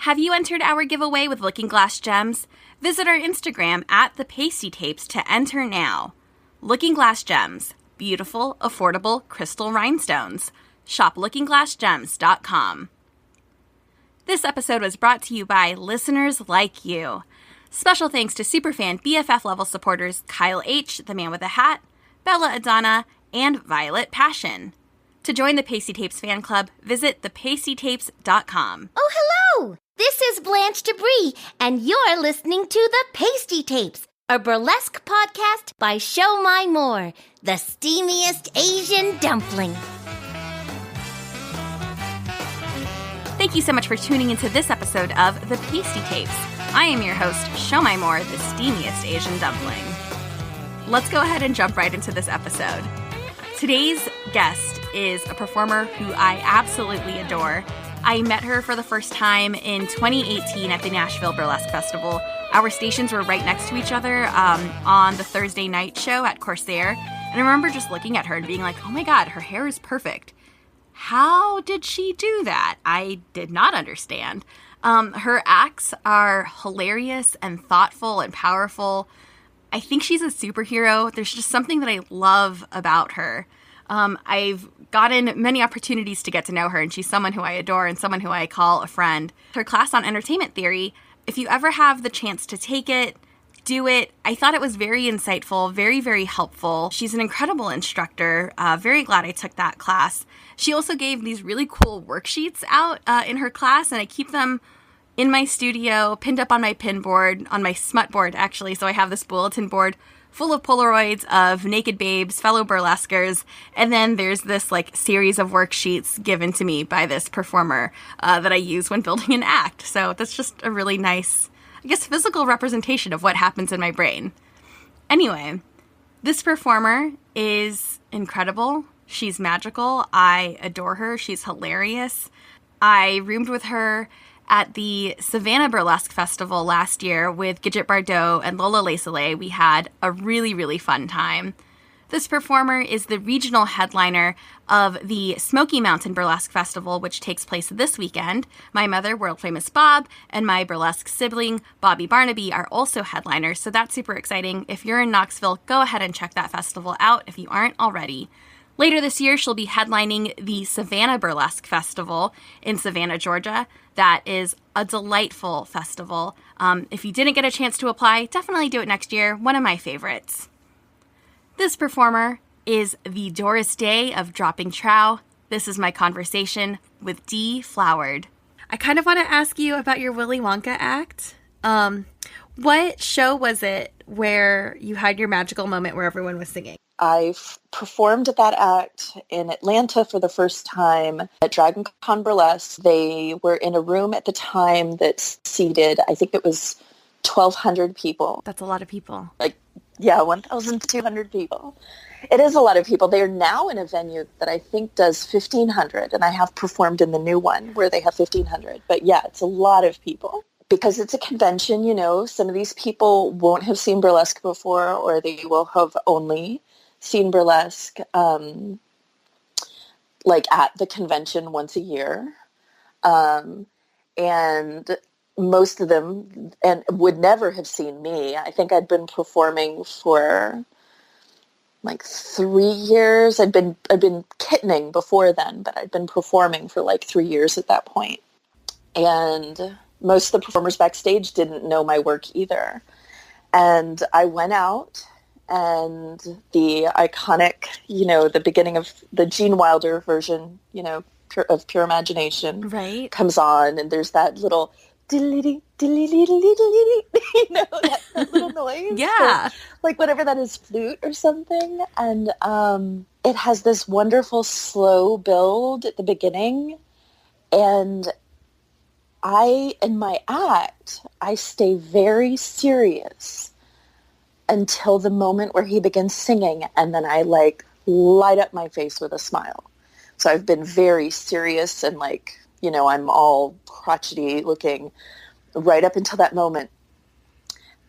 Have you entered our giveaway with Looking Glass Gems? Visit our Instagram at the Pastie Tapes to enter now. Looking Glass Gems. Beautiful, affordable crystal rhinestones. Shop lookingglassgems.com. This episode was brought to you by listeners like you. Special thanks to superfan BFF level supporters Kyle H., the man with a hat, Bella Adana, and Violet Passion. To join the Pastie Tapes fan club, visit thepastietapes.com. Oh, hello! This is Blanche Debris, and you're listening to the Pastie Tapes, a burlesque podcast by Show My More, the steamiest Asian dumpling. Thank you so much for tuning into this episode of the Pastie Tapes. I am your host, Show My More, the steamiest Asian dumpling. Let's go ahead and jump right into this episode. Today's guest is a performer who I absolutely adore. I met her for the first time in 2018 at the Nashville Burlesque Festival. Our stations were right next to each other on the Thursday night show at Corsair. And I remember just looking at her and being like, oh my God, her hair is perfect. How did she do that? I did not understand. Her acts are hilarious and thoughtful and powerful. I think she's a superhero. There's just something that I love about her. I've gotten many opportunities to get to know her, and she's someone who I adore and someone who I call a friend. Her class on entertainment theory, if you ever have the chance to take it, do it. I thought it was very insightful, very, very helpful. She's an incredible instructor. Very glad I took that class. She also gave these really cool worksheets out in her class, and I keep them in my studio, pinned up on my pin board, on my smut board, actually. So I have this bulletin board full of Polaroids of naked babes, fellow burlesquers, and then there's this series of worksheets given to me by this performer that I use when building an act. So that's just a really nice, I guess, physical representation of what happens in my brain. Anyway, this performer is incredible. She's magical. I adore her. She's hilarious. I roomed with her at the Savannah Burlesque Festival last year with Gidget Bardot and Lola Le Soleil. We had a really, really fun time. This performer is the regional headliner of the Smoky Mountain Burlesque Festival, which takes place this weekend. My mother, world famous Bob, and my burlesque sibling, Bobby Barnaby, are also headliners, so that's super exciting. If you're in Knoxville, go ahead and check that festival out if you aren't already. Later this year, she'll be headlining the Savannah Burlesque Festival in Savannah, Georgia. That is a delightful festival. If you didn't get a chance to apply, definitely do it next year. One of my favorites. This performer is the Doris Day of Dropping Trou. This is my conversation with Dee Flowered. I kind of want to ask you about your Willy Wonka act. What show was it where you had your magical moment where everyone was singing? I performed that act in Atlanta for the first time at Dragon Con Burlesque. They were in a room at the time that seated, I think it was 1,200 people. That's a lot of people. 1,200 people. It is a lot of people. They are now in a venue that I think does 1,500, and I have performed in the new one where they have 1,500. But yeah, it's a lot of people. Because it's a convention, some of these people won't have seen burlesque before, or they will have only seen burlesque at the convention once a year. And most of them would never have seen me. I think I'd been performing for 3 years. I'd been kittening before then, but I'd been performing for 3 years at that point. And most of the performers backstage didn't know my work either. And I went out, and the iconic, the beginning of the Gene Wilder version, of Pure Imagination, right, comes on, and there's that little that little noise. Yeah. Whatever that is, flute or something. And it has this wonderful slow build at the beginning. And in my act, I stay very serious until the moment where he begins singing, and then I light up my face with a smile. So I've been very serious and I'm all crotchety looking right up until that moment.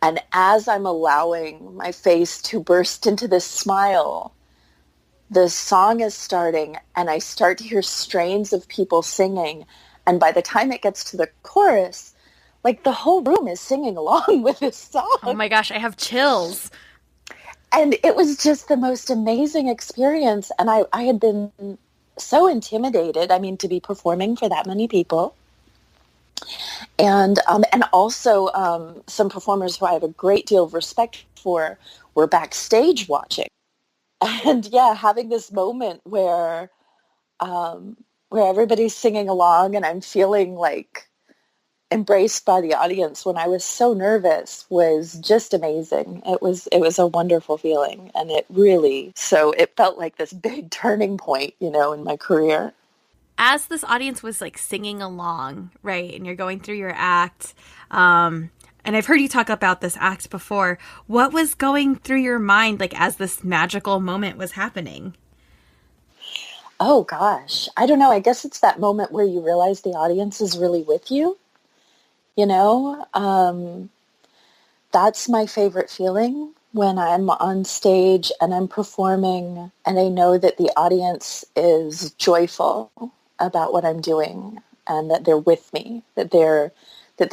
And as I'm allowing my face to burst into this smile, the song is starting, and I start to hear strains of people singing, And by the time it gets to the chorus, like the whole room is singing along with this song. Oh my gosh, I have chills. And it was just the most amazing experience. And I had been so intimidated, to be performing for that many people. And also some performers who I have a great deal of respect for were backstage watching. And yeah, having this moment where everybody's singing along and I'm feeling like embraced by the audience when I was so nervous was just amazing. It was a wonderful feeling, and it felt like this big turning point, in my career. As this audience was like singing along, right, and you're going through your act, and I've heard you talk about this act before, what was going through your mind like as this magical moment was happening? Oh gosh, I don't know. I guess it's that moment where you realize the audience is really with you. That's my favorite feeling when I'm on stage and I'm performing and I know that the audience is joyful about what I'm doing and that they're with me, that they're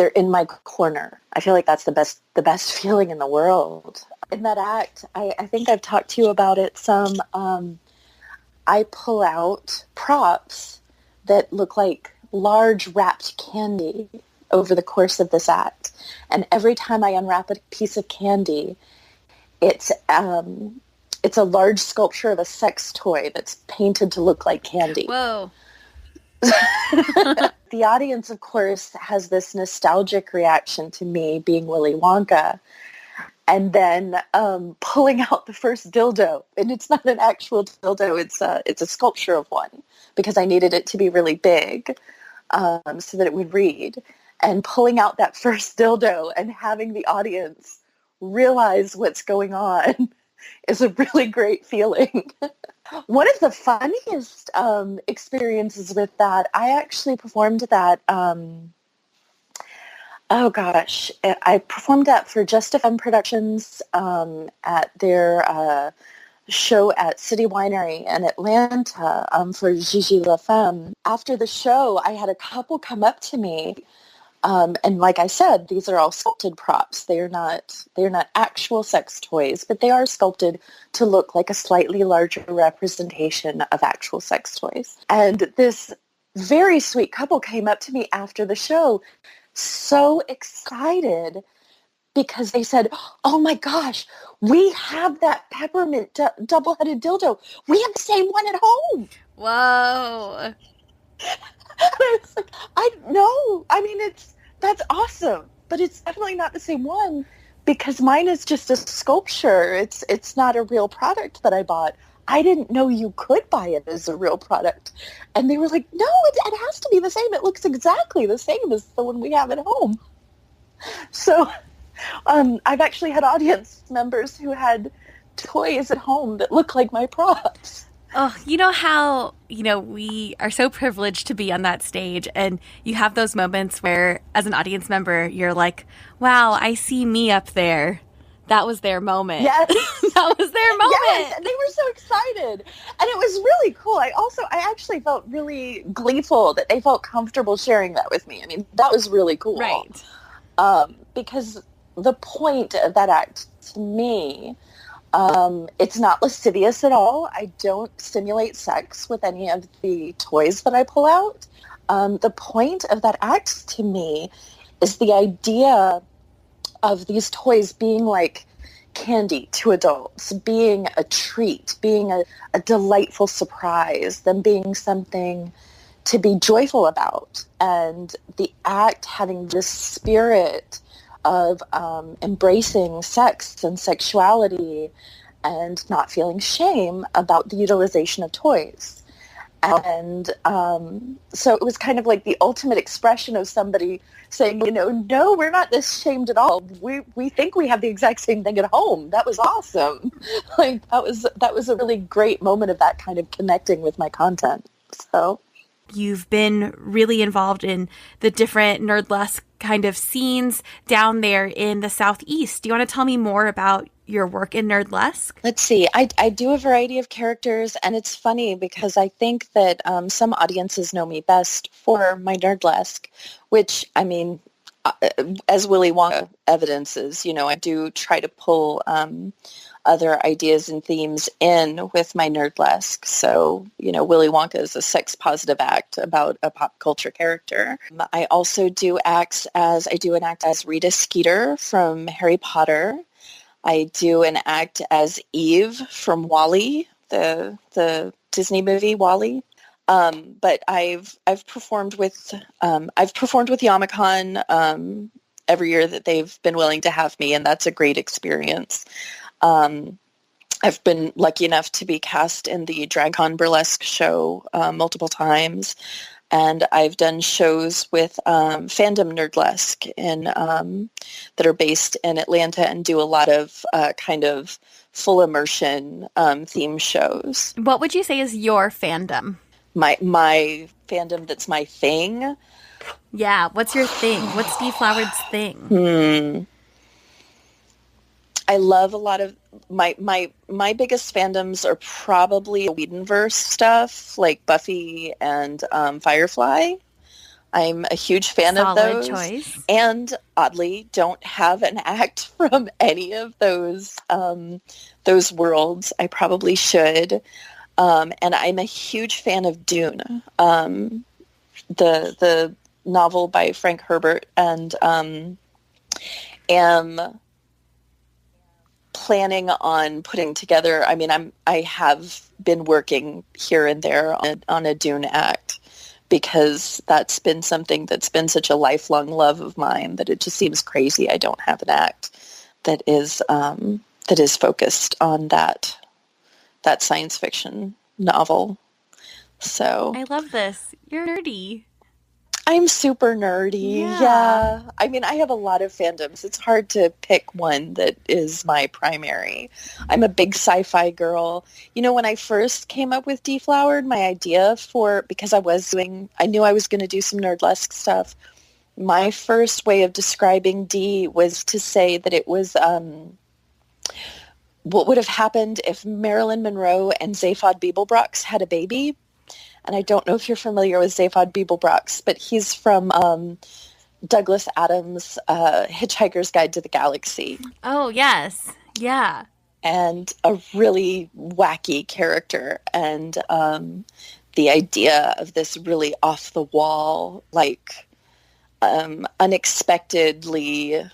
in my corner. I feel like that's the best feeling in the world. In that act, I think I've talked to you about it some. I pull out props that look like large wrapped candy over the course of this act. And every time I unwrap a piece of candy, it's a large sculpture of a sex toy that's painted to look like candy. Whoa. The audience, of course, has this nostalgic reaction to me being Willy Wonka. And then pulling out the first dildo. And it's not an actual dildo, it's a sculpture of one, because I needed it to be really big so that it would read. And pulling out that first dildo and having the audience realize what's going on is a really great feeling. One of the funniest experiences with that, I actually performed that, I performed that for Just a Femme Productions at their show at City Winery in Atlanta for Gigi La Femme. After the show, I had a couple come up to me. And like I said, these are all sculpted props. They're not actual sex toys, but they are sculpted to look like a slightly larger representation of actual sex toys. And this very sweet couple came up to me after the show, so excited, because they said, "Oh my gosh, we have that peppermint double-headed dildo. We have the same one at home." Whoa. I was like, I know. That's awesome, but it's definitely not the same one because mine is just a sculpture. It's not a real product that I bought. I didn't know you could buy it as a real product. And they were like, no, it has to be the same. It looks exactly the same as the one we have at home. So I've actually had audience members who had toys at home that look like my props. Oh, you know how, we are so privileged to be on that stage, and you have those moments where, as an audience member, you're like, wow, I see me up there. That was their moment. Yes. That was their moment. Yes, and they were so excited. And it was really cool. I actually felt really gleeful that they felt comfortable sharing that with me. That was really cool. Right. Because the point of that act, to me, it's not lascivious at all. I don't simulate sex with any of the toys that I pull out. The point of that act, to me, is the idea of these toys being like candy to adults, being a treat, being a delightful surprise, them being something to be joyful about. And the act having this spirit of embracing sex and sexuality and not feeling shame about the utilization of toys. And so it was kind of like the ultimate expression of somebody saying, no, we're not this shamed at all. We think we have the exact same thing at home. That was awesome. Like that was a really great moment of that kind of connecting with my content. So you've been really involved in the different nerdlesque kind of scenes down there in the Southeast. Do you want to tell me more about your work in Nerdlesque? Let's see. I do a variety of characters, and it's funny because I think that some audiences know me best for my Nerdlesque, which, I mean, as Willy Wonka evidences, I do try to pull other ideas and themes in with my Nerdlesque. So, Willy Wonka is a sex-positive act about a pop culture character. I also do an act as Rita Skeeter from Harry Potter. I do an act as Eve from WALL-E, the Disney movie WALL-E. But I've performed with Yamacon every year that they've been willing to have me, and that's a great experience. I've been lucky enough to be cast in the DragCon Burlesque show multiple times, and I've done shows with Fandom Nerdlesque that are based in Atlanta and do a lot of kind of full immersion theme shows. What would you say is your fandom? My fandom that's my thing? Yeah, what's your thing? What's Dee Flowered's thing? I love a lot of my biggest fandoms are probably Whedonverse stuff like Buffy and Firefly. I'm a huge fan of those. Solid choice. And oddly, don't have an act from any of those worlds. I probably should. And I'm a huge fan of Dune, the novel by Frank Herbert, and am planning on putting together. I mean, I have been working here and there on a Dune act because that's been something that's been such a lifelong love of mine that it just seems crazy I don't have an act that is focused on that science fiction novel. So I love this. You're nerdy. I'm super nerdy. Yeah. I mean, I have a lot of fandoms. It's hard to pick one that is my primary. I'm a big sci-fi girl. When I first came up with Dee Flowered, my idea because I knew I was going to do some Nerdlesque stuff. My first way of describing Dee was to say that it was what would have happened if Marilyn Monroe and Zaphod Beeblebrox had a baby. And I don't know if you're familiar with Zaphod Beeblebrox, but he's from Douglas Adams' Hitchhiker's Guide to the Galaxy. Oh, yes. Yeah. And a really wacky character. And the idea of this really off-the-wall, unexpectedly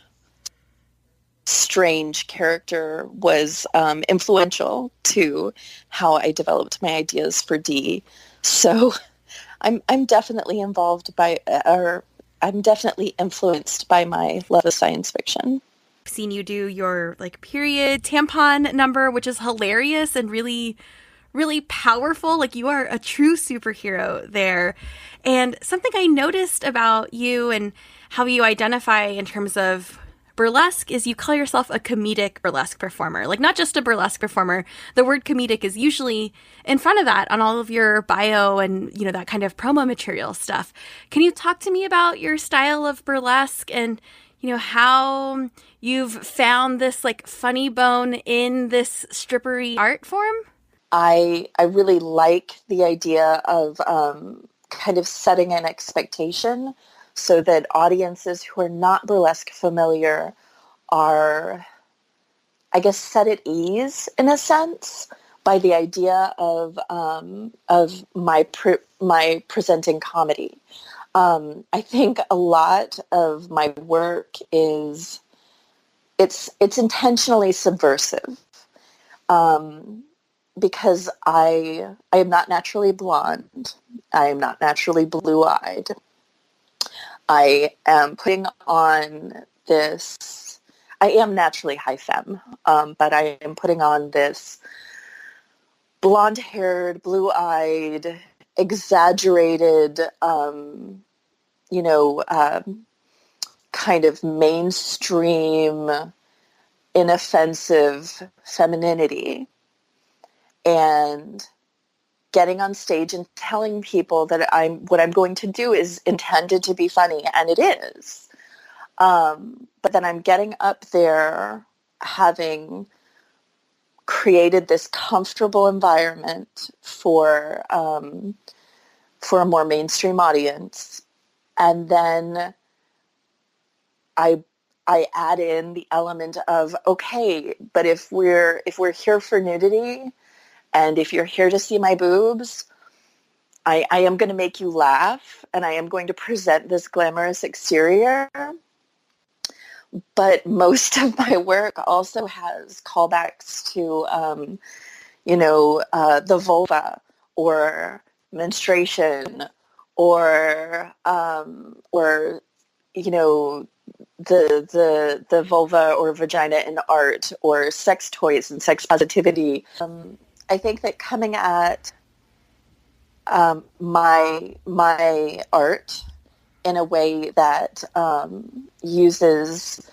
strange character was influential to how I developed my ideas for Dee. So I'm definitely I'm definitely influenced by my love of science fiction. I've seen you do your period tampon number, which is hilarious and really, really powerful. You are a true superhero there. And something I noticed about you and how you identify in terms of burlesque is you call yourself a comedic burlesque performer. Not just a burlesque performer. The word comedic is usually in front of that on all of your bio and, that kind of promo material stuff. Can you talk to me about your style of burlesque and, how you've found this funny bone in this strippery art form? I really like the idea of kind of setting an expectation so that audiences who are not burlesque familiar are, I guess, set at ease in a sense by the idea of my presenting comedy. I think a lot of my work it's intentionally subversive because I am not naturally blonde. I am not naturally blue-eyed. I am putting on this, I am naturally high femme, but I am putting on this blonde-haired, blue-eyed, exaggerated, kind of mainstream, inoffensive femininity. And getting on stage and telling people that what I'm going to do is intended to be funny, and it is. But then I'm getting up there having created this comfortable environment for a more mainstream audience. And then I add in the element of, okay, but if we're here for nudity, and if you're here to see my boobs, I am going to make you laugh, and I am going to present this glamorous exterior. But most of my work also has callbacks to, the vulva, or menstruation, or the vulva or vagina in art, or sex toys and sex positivity. I think that coming at my art in a way that uses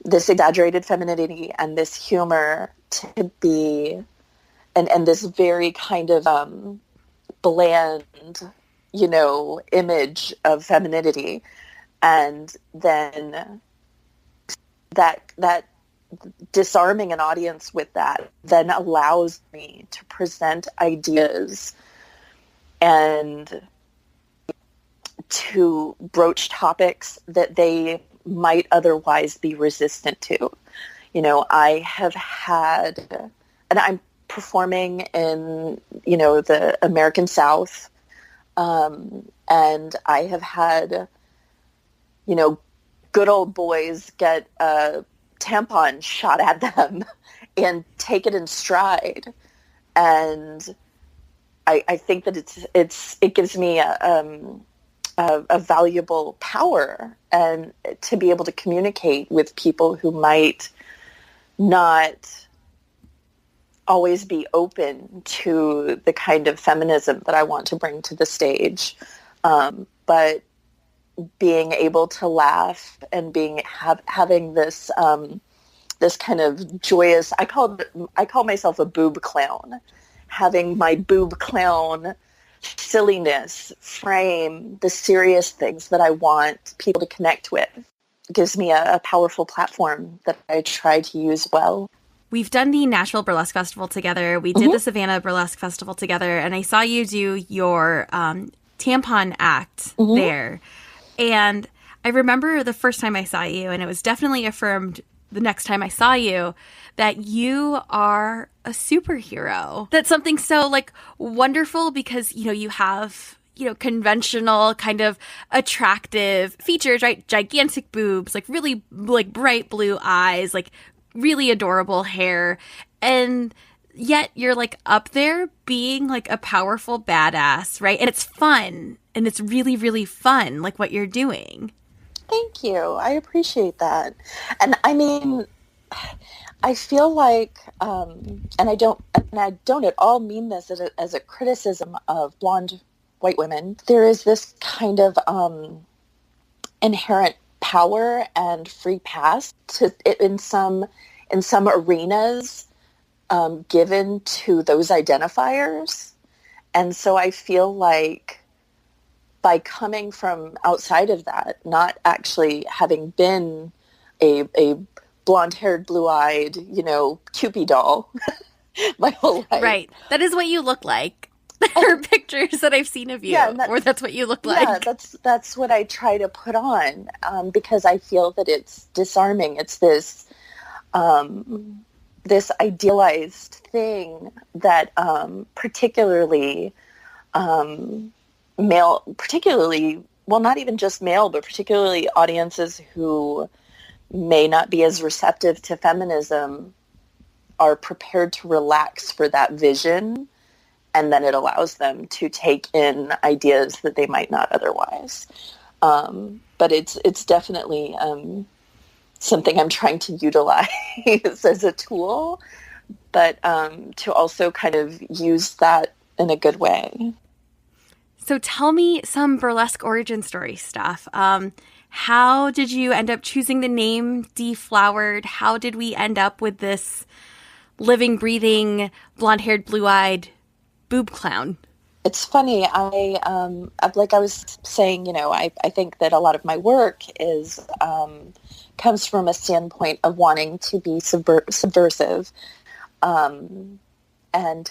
this exaggerated femininity and this humor to be, and this very kind of bland, image of femininity, and then that disarming an audience with that then allows me to present ideas and to broach topics that they might otherwise be resistant to. I have had, and I'm performing in, the American South, and I have had, good old boys get a tampon shot at them and take it in stride. And I think that it gives me a valuable power, and to be able to communicate with people who might not always be open to the kind of feminism that I want to bring to the stage. But being able to laugh and having this this kind of joyous, I call myself a boob clown, having my boob clown silliness frame the serious things that I want people to connect with. It gives me a powerful platform that I try to use well. We've done the Nashville Burlesque Festival together. We did the Savannah Burlesque Festival together, and I saw you do your tampon act there. And I remember the first time I saw you, and it was definitely affirmed the next time I saw you, that you are a superhero. That's something so wonderful, because, you have, conventional kind of attractive features, right? Gigantic boobs, really bright blue eyes, really adorable hair. And yet you're up there being a powerful badass, right? And it's fun. And it's really, really fun, what you're doing. Thank you. I appreciate that. And I mean, I feel like, and I don't at all mean this as a criticism of blonde white women. There is this kind of inherent power and free pass to in some arenas given to those identifiers. And so I feel like by coming from outside of that, not actually having been a blonde-haired, blue-eyed, Kewpie doll my whole life. Right. That is what you look like. There are pictures that I've seen of you, or that's what you look like. Yeah, that's what I try to put on, because I feel that it's disarming. It's this this idealized thing that particularly male, well, not even just male, but particularly audiences who may not be as receptive to feminism are prepared to relax for that vision, and then it allows them to take in ideas that they might not otherwise. But it's definitely something I'm trying to utilize as a tool, but to also kind of use that in a good way. So tell me some burlesque origin story stuff. How did you end up choosing the name Dee Flowered? How did we end up with this living, breathing, blonde-haired, blue-eyed boob clown? It's funny. Like I was saying, I think that a lot of my work comes from a standpoint of wanting to be subversive. and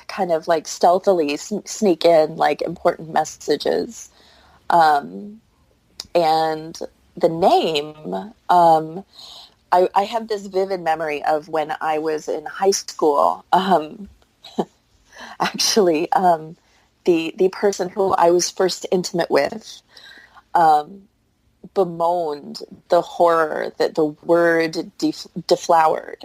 kind of like stealthily sneak in like important messages. And the name, I have this vivid memory of when I was in high school. Actually, the person who I was first intimate with bemoaned the horror that the word deflowered,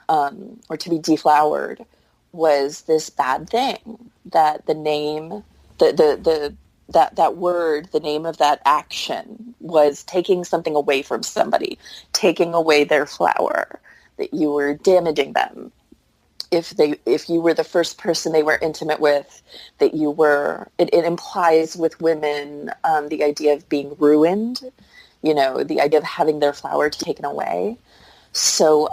or to be deflowered, was this bad thing. That the name, that word, the name of that action, was taking something away from somebody, taking away their flower, that you were damaging them. If you were the first person they were intimate with, that you were, it implies with women the idea of being ruined, the idea of having their flower taken away. So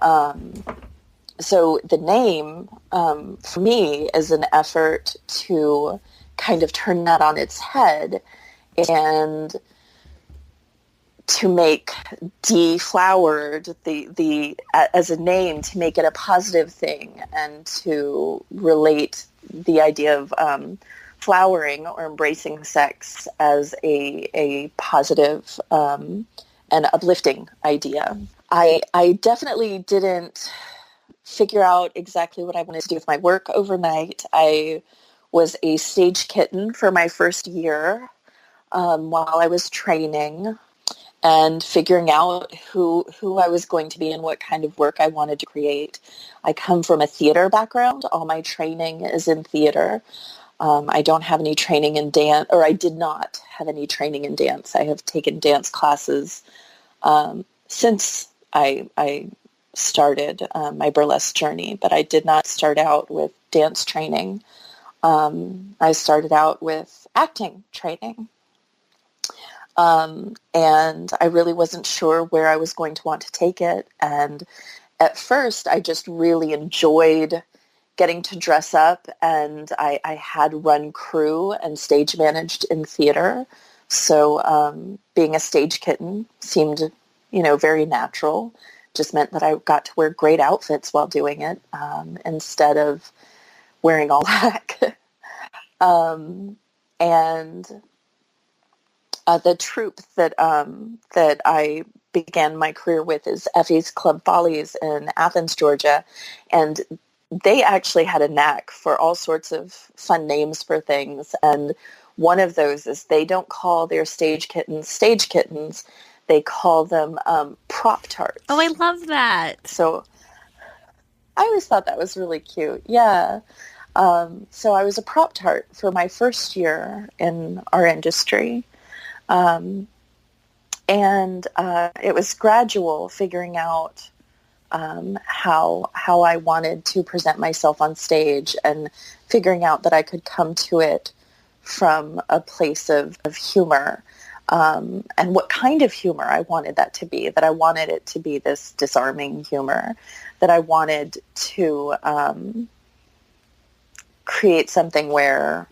the name, for me, is an effort to kind of turn that on its head and to make Dee Flowered as a name, to make it a positive thing, and to relate the idea of flowering or embracing sex as a positive and uplifting idea. I definitely didn't figure out exactly what I wanted to do with my work overnight. I was a stage kitten for my first year while I was training and figuring out who I was going to be and what kind of work I wanted to create. I come from a theater background. All my training is in theater. I don't have any training in dance, or I did not have any training in dance. I have taken dance classes since I started my burlesque journey, but I did not start out with dance training. I started out with acting training. And I really wasn't sure where I was going to want to take it. And at first, I just really enjoyed getting to dress up, and I had run crew and stage managed in theater. So being a stage kitten seemed, very natural. Just meant that I got to wear great outfits while doing it, instead of wearing all black. And the troupe that I began my career with is Effie's Club Follies in Athens, Georgia, and they actually had a knack for all sorts of fun names for things. And one of those is they don't call their stage kittens, they call them prop tarts. Oh, I love that. So I always thought that was really cute. Yeah. So I was a prop tart for my first year in our industry. And it was gradual figuring out how I wanted to present myself on stage, and figuring out that I could come to it from a place of humor, and what kind of humor I wanted that to be, that I wanted it to be this disarming humor, that I wanted to create something where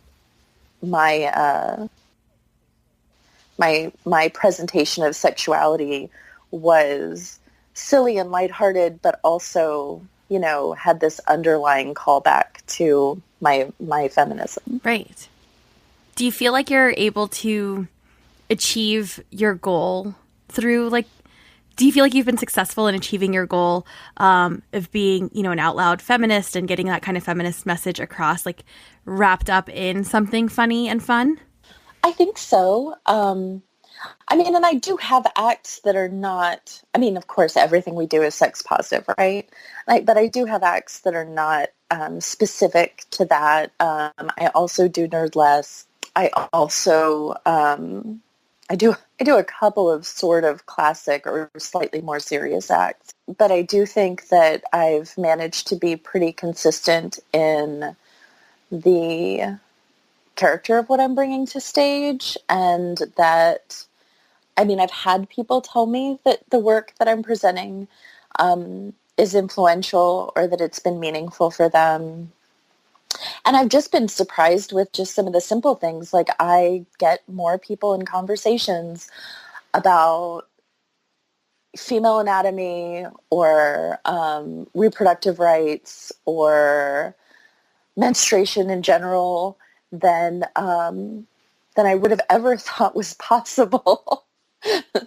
my presentation of sexuality was silly and lighthearted, but also, had this underlying callback to my feminism. Right. Do you feel like you're able to achieve your goal through, do you feel like you've been successful in achieving your goal of being, an out loud feminist and getting that kind of feminist message across, wrapped up in something funny and fun? I think so. And I do have acts that are not, of course, everything we do is sex positive, right? But I do have acts that are not specific to that. I also do nerd less. I also, I do a couple of sort of classic or slightly more serious acts. But I do think that I've managed to be pretty consistent in the character of what I'm bringing to stage, and that, I've had people tell me that the work that I'm presenting is influential, or that it's been meaningful for them. And I've just been surprised with just some of the simple things. I get more people in conversations about female anatomy or reproductive rights or menstruation in general than I would have ever thought was possible.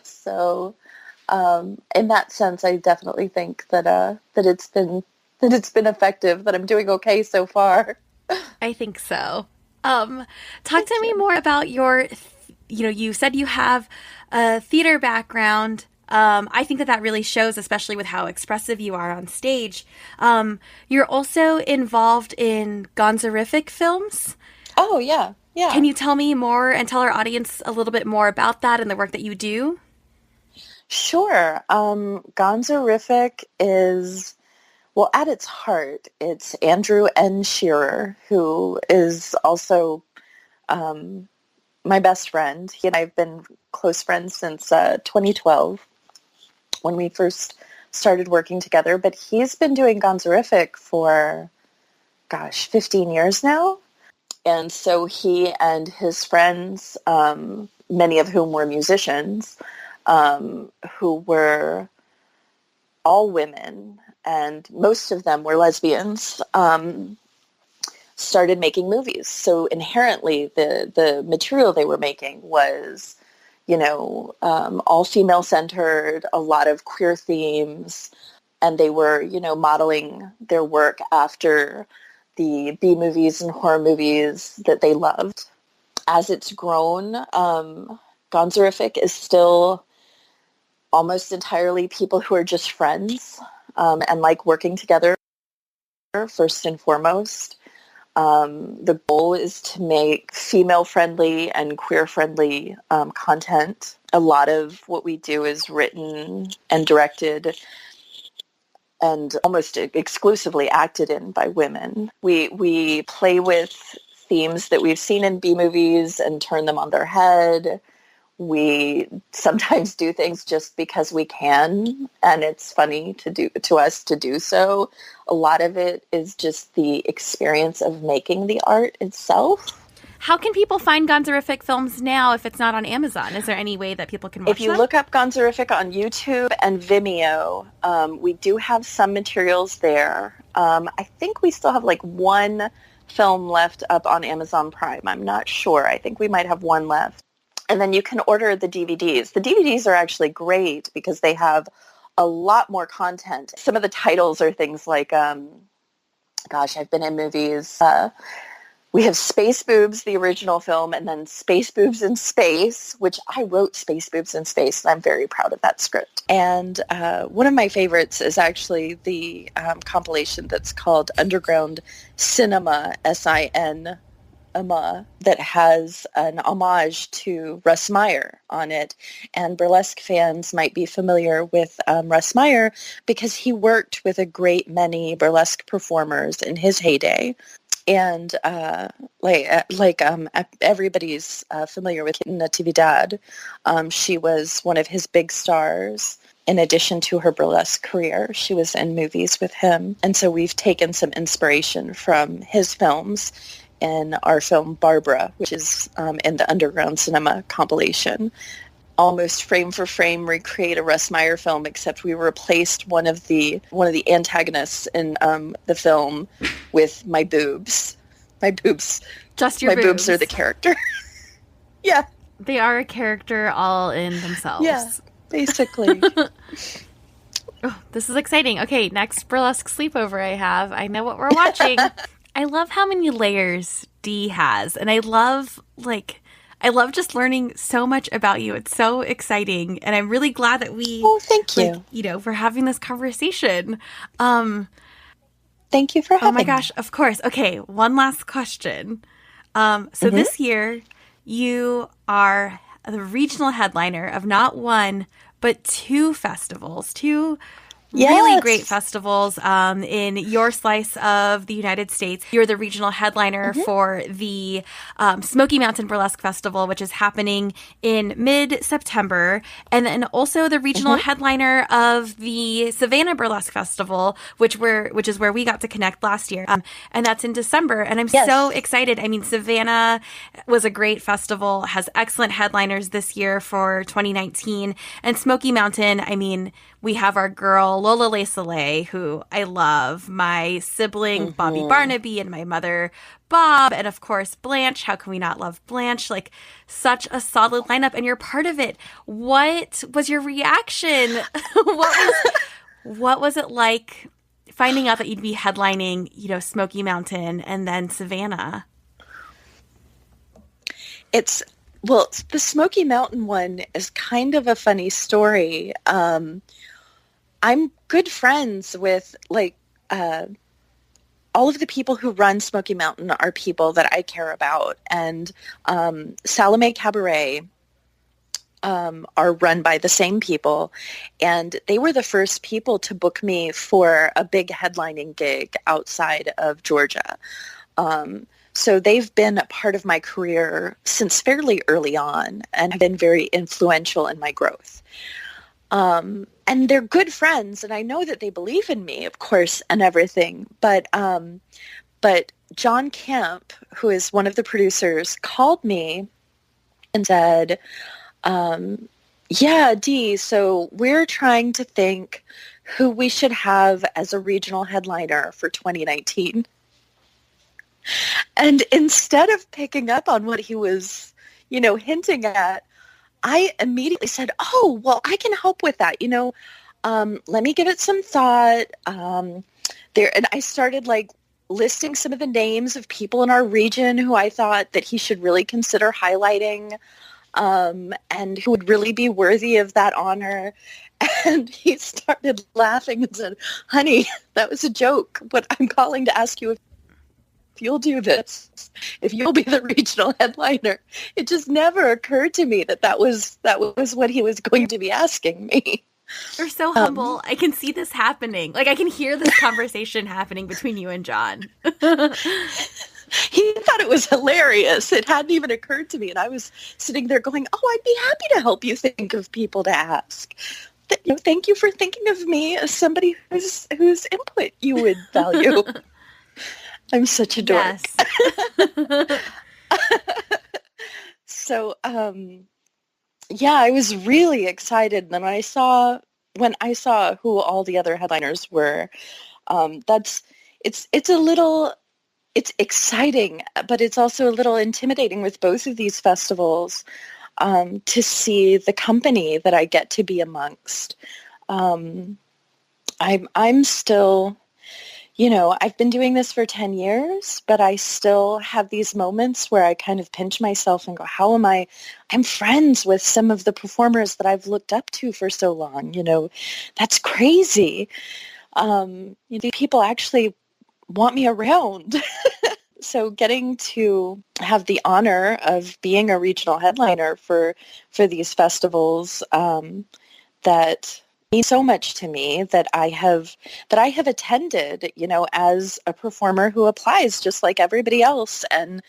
So in that sense, I definitely think that it's been effective, that I'm doing okay so far. I think so. Talk to me more about your, you said you have a theater background. I think that really shows, especially with how expressive you are on stage. You're also involved in Gonzorific films. Oh, yeah. Yeah. Can you tell me more and tell our audience a little bit more about that and the work that you do? Sure. Gonzorific is, well, at its heart, it's Andrew N. Shearer, who is also my best friend. He and I have been close friends since 2012 when we first started working together. But he's been doing Gonzorific for, 15 years now. And so he and his friends, many of whom were musicians, who were all women, and most of them were lesbians, started making movies. So inherently, the material they were making was, all female-centered, a lot of queer themes, and they were, modeling their work after the B movies and horror movies that they loved. As it's grown, Gonzorific is still almost entirely people who are just friends and like working together first and foremost. The goal is to make female-friendly and queer-friendly content. A lot of what we do is written and directed and almost exclusively acted in by women. We play with themes that we've seen in B movies and turn them on their head. We sometimes do things just because we can, and it's funny to us to do so. A lot of it is just the experience of making the art itself. How can people find Gonzorific films now if it's not on Amazon? Is there any way that people can watch If you them? look up Gonzorific on YouTube and Vimeo, we do have some materials there. I think we still have one film left up on Amazon Prime. I'm not sure. I think we might have one left. And then you can order the DVDs. The DVDs are actually great because they have a lot more content. Some of the titles are things like, I've been in movies. We have Space Boobs, the original film, and then Space Boobs in Space, which I wrote Space Boobs in Space, and I'm very proud of that script. And one of my favorites is actually the compilation that's called Underground Cinema, S-I-N, that has an homage to Russ Meyer on it. And burlesque fans might be familiar with Russ Meyer because he worked with a great many burlesque performers in his heyday. And everybody's familiar with Natividad. She was one of his big stars. In addition to her burlesque career, she was in movies with him. And so we've taken some inspiration from his films in our film Barbara, which is in the Underground Cinema compilation. Almost frame for frame recreate a Russ Meyer film, except we replaced one of the antagonists in the film with my boobs. My boobs. Just your my boobs. boobs are the character. Yeah. They are a character all in themselves. Yeah, basically. Oh, this is exciting. Okay, next burlesque sleepover I have. I know what we're watching. I love how many layers Dee has, and I love just learning so much about you. It's so exciting, and I'm really glad that we thank you. We're having this conversation. Thank you for having me. Oh my gosh, of course. Okay, one last question. This year you are the regional headliner of not one but two festivals, two really Yes. great festivals in your slice of the United States. You're the regional headliner for the Smoky Mountain Burlesque Festival, which is happening in mid-September, and then also the regional headliner of the Savannah Burlesque Festival, which is where we got to connect last year, and that's in December. And I'm so excited. I mean, Savannah was a great festival, has excellent headliners this year for 2019, and Smoky Mountain, I mean, we have our girl, Lola Le Soleil, who I love, my sibling, Bobby Barnaby, and my mother, Bob, and of course, Blanche. How can we not love Blanche? Like, such a solid lineup, and you're part of it. What was your reaction? What was it like finding out that you'd be headlining, Smoky Mountain and then Savannah? Well, the Smoky Mountain one is kind of a funny story. I'm good friends with all of the people who run Smoky Mountain are people that I care about. And Salome Cabaret are run by the same people. And they were the first people to book me for a big headlining gig outside of Georgia. So they've been a part of my career since fairly early on and have been very influential in my growth. And they're good friends, and I know that they believe in me, of course, and everything. But John Kemp, who is one of the producers, called me and said, yeah, Dee, so we're trying to think who we should have as a regional headliner for 2019. And instead of picking up on what he was, hinting at, I immediately said, oh, well, I can help with that. Let me give it some thought. And I started listing some of the names of people in our region who I thought that he should really consider highlighting, and who would really be worthy of that honor. And he started laughing and said, honey, that was a joke, but I'm calling to ask you if you'll do this, if you'll be the regional headliner. It just never occurred to me that was what he was going to be asking me. You're so humble. I can see this happening. I can hear this conversation happening between you and John. He thought it was hilarious. It hadn't even occurred to me. And I was sitting there going, oh, I'd be happy to help you think of people to ask. Thank you for thinking of me as somebody whose input you would value. I'm such a dork. Yes. So, yeah, I was really excited. And then when I saw who all the other headliners were, it's exciting, but it's also a little intimidating with both of these festivals, to see the company that I get to be amongst. I'm still, I've been doing this for 10 years, but I still have these moments where I kind of pinch myself and go, I'm friends with some of the performers that I've looked up to for so long. That's crazy. People actually want me around. So getting to have the honor of being a regional headliner for these festivals, that means so much to me, that I have attended, as a performer who applies just like everybody else, and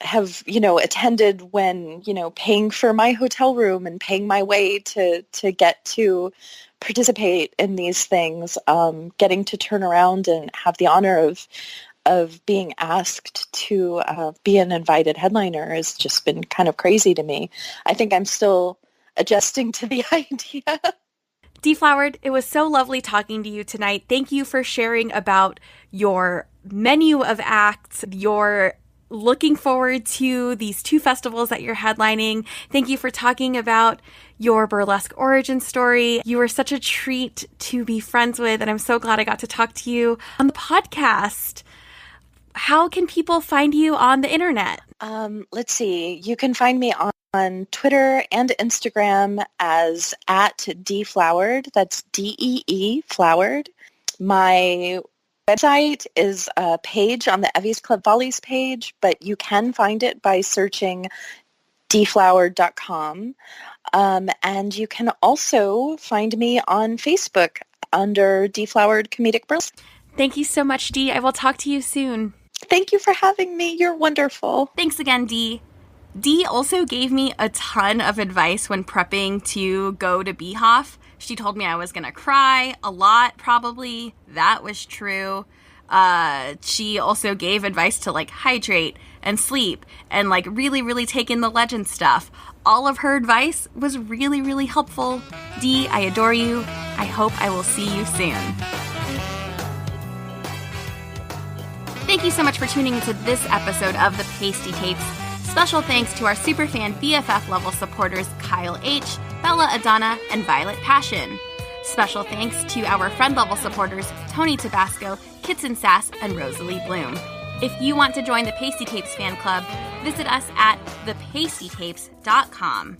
have attended when paying for my hotel room and paying my way to get to participate in these things, getting to turn around and have the honor of being asked to be an invited headliner has just been kind of crazy to me. I think I'm still adjusting to the idea. Dee Flowered, it was so lovely talking to you tonight. Thank you for sharing about your menu of acts, your looking forward to these two festivals that you're headlining. Thank you for talking about your burlesque origin story. You were such a treat to be friends with, and I'm so glad I got to talk to you on the podcast. How can people find you on the internet? Let's see. You can find me on Twitter and Instagram as @Dee Flowered. That's DEE Flowered. My website is a page on the Evie's Club Volleys page, but you can find it by searching deeflowered.com. And you can also find me on Facebook under Dee Flowered Comedic Burlesque. Thank you so much, Dee. I will talk to you soon. Thank you for having me. You're wonderful. Thanks again, Dee. Dee also gave me a ton of advice when prepping to go to BHOF. She told me I was going to cry a lot, probably. That was true. She also gave advice to, like, hydrate and sleep and, like, really, really take in the legend stuff. All of her advice was really, really helpful. Dee, I adore you. I hope I will see you soon. Thank you so much for tuning into this episode of the Pastie Tapes. Special thanks to our superfan BFF level supporters Kyle H., Bella Adana, and Violet Passion. Special thanks to our friend level supporters Tony Tabasco, Kitson Sass, and Rosalie Bloom. If you want to join the Pastie Tapes fan club, visit us at thepastietapes.com.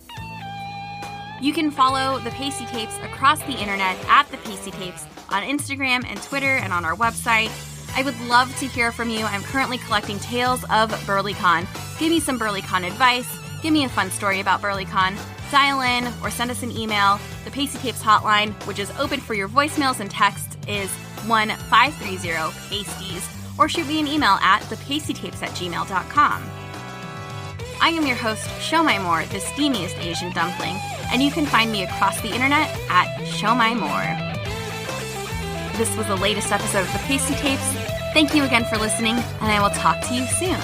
You can follow the Pastie Tapes across the internet at the Pastie Tapes on Instagram and Twitter and on our website. I would love to hear from you. I'm currently collecting tales of BurlyCon. Give me some BurlyCon advice. Give me a fun story about BurlyCon. Dial in or send us an email. The Pastie Tapes hotline, which is open for your voicemails and texts, is 1-530-PASTIES, or shoot me an email at thepastietapes@gmail.com. I am your host, Show My More, the steamiest Asian dumpling, and you can find me across the internet at Show My More. This was the latest episode of the Pastie Tapes. Thank you again for listening, and I will talk to you soon.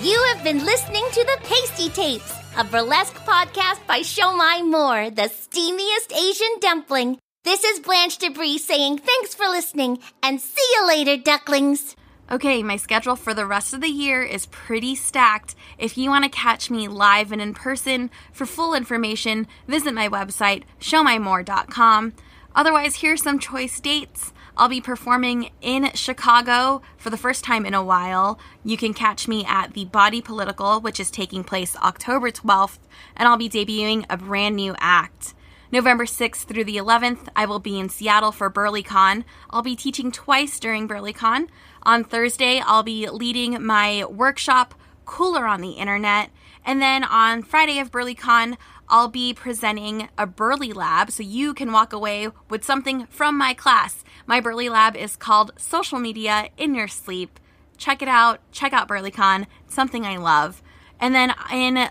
You have been listening to the Pastie Tapes, a burlesque podcast by Show My More, the steamiest Asian dumpling. This is Blanche Debris saying thanks for listening, and see you later, ducklings. Okay, my schedule for the rest of the year is pretty stacked. If you want to catch me live and in person, for full information, visit my website, showmymore.com. Otherwise, here's some choice dates. I'll be performing in Chicago for the first time in a while. You can catch me at the Body Political, which is taking place October 12th, and I'll be debuting a brand new act. November 6th through the 11th, I will be in Seattle for BurlyCon. I'll be teaching twice during BurlyCon. On Thursday, I'll be leading my workshop, Cooler on the Internet. And then on Friday of BurlyCon, I'll be presenting a Burly Lab, so you can walk away with something from my class. My Burly Lab is called Social Media in Your Sleep. Check it out. Check out BurlyCon. It's something I love. And then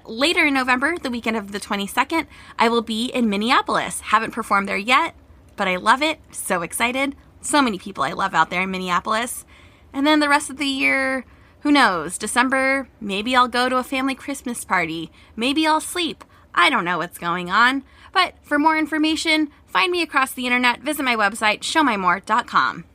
later in November, the weekend of the 22nd, I will be in Minneapolis. Haven't performed there yet, but I love it. So excited. So many people I love out there in Minneapolis. And then the rest of the year, who knows? December, maybe I'll go to a family Christmas party. Maybe I'll sleep. I don't know what's going on. But for more information, find me across the internet. Visit my website, showmymore.com.